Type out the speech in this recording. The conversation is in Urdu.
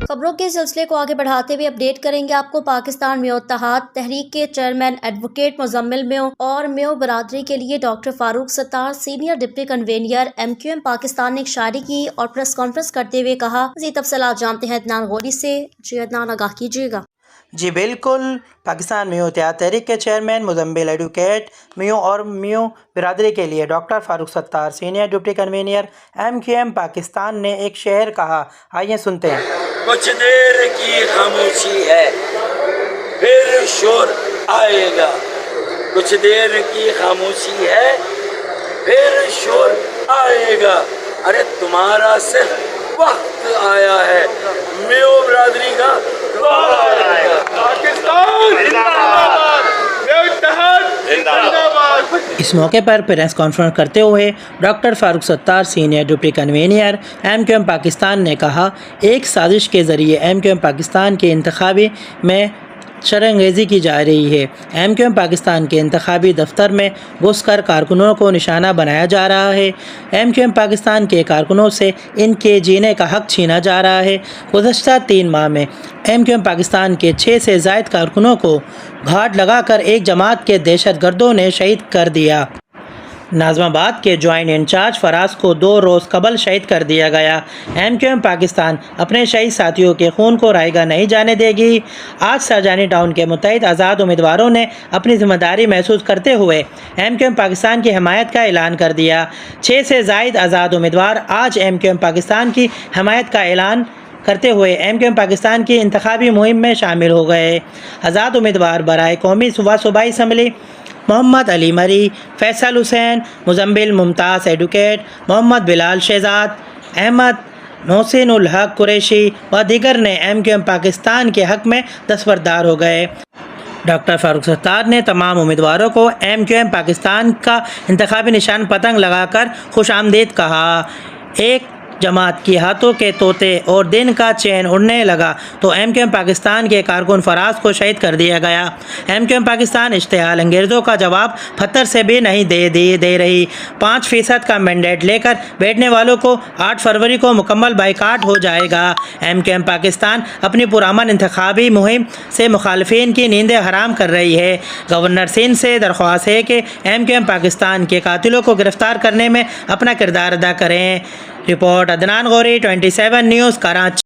خبروں کے سلسلے کو آگے بڑھاتے ہوئے اپڈیٹ کریں گے آپ کو۔ پاکستان میو اتحاد تحریک کے چیئرمین ایڈوکیٹ مزمل میو اور میو برادری کے لیے doctor Farooq Sattar senior deputy convener MQM Pakistan نے ایک شاعری کی اور پریس کانفرنس کرتے ہوئے کہا۔ مزید تفصیلات جانتے ہیں عدنان غوری سے۔ جی عدنان، آگاہ کیجیے گا۔ جی بالکل، پاکستان میو اتحاد تحریک کے چیئرمین مزمل ایڈوکیٹ میو اور میو برادری کے لیے doctor Farooq Sattar senior deputy convener MQM Pakistan نے ایک شعر کہا۔ آئیے سنتے ہیں۔ کچھ دیر کی خاموشی ہے پھر شور آئے گا، کچھ دیر کی خاموشی ہے پھر شور آئے گا، ارے تمہارا صرف وقت آیا ہے، میو برادری کا وقت آئے گا۔ پاکستان زندہ باد، میو اتحاد زندہ باد۔ اس موقع پر پریس کانفرنس کرتے ہوئے doctor Farooq Sattar senior deputy convener MQM Pakistan نے کہا، ایک سازش کے ذریعے MQM پاکستان کے انتخابی میں شرانگیزی کی جا رہی ہے۔ MQM پاکستان کے انتخابی دفتر میں گھس کر کارکنوں کو نشانہ بنایا جا رہا ہے۔ MQM پاکستان کے کارکنوں سے ان کے جینے کا حق چھینا جا رہا ہے۔ گزشتہ 3 ماہ میں MQM پاکستان کے 6 سے زائد کارکنوں کو گھاٹ لگا کر ایک جماعت کے دہشت گردوں نے شہید کر دیا۔ ناظم آباد کے جوائنٹ انچارج فراز کو 2 روز قبل شہید کر دیا گیا۔ MQM پاکستان اپنے شہید ساتھیوں کے خون کو رائیگاں نہیں جانے دے گی۔ آج سرجانی ٹاؤن کے متعدد آزاد امیدواروں نے اپنی ذمہ داری محسوس کرتے ہوئے MQM پاکستان کی حمایت کا اعلان کر دیا۔ 6 سے زائد آزاد امیدوار آج MQM پاکستان کی حمایت کا اعلان کرتے ہوئے MQM پاکستان کی انتخابی مہم میں شامل ہو گئے۔ آزاد امیدوار برائے قومی صوبائی اسمبلی محمد علی مری، فیصل حسین، مزمل ممتاز ایڈوکیٹ، محمد بلال شہزاد، احمد محسن الحق قریشی و دیگر نے MQM پاکستان کے حق میں دستبردار ہو گئے۔ ڈاکٹر فاروق ستار نے تمام امیدواروں کو MQM پاکستان کا انتخابی نشان پتنگ لگا کر خوش آمدید کہا۔ ایک جماعت کی ہاتھوں کے طوطے اور دن کا چین اڑنے لگا تو MQM پاکستان کے کارکن فراز کو شہید کر دیا گیا۔ MQM پاکستان اشتعال انگیزوں کا جواب پتھر سے بھی نہیں دے رہی۔ 5% کا مینڈیٹ لے کر بیٹھنے والوں کو 8 فروری کو مکمل بائیکاٹ ہو جائے گا۔ MQM پاکستان اپنی پرامن انتخابی مہم سے مخالفین کی نیندیں حرام کر رہی ہے۔ گورنر سندھ سے درخواست ہے کہ MQM پاکستان کے قاتلوں کو گرفتار کرنے میں اپنا کردار ادا کریں۔ Report Adnan Ghori, 27 news, Karachi.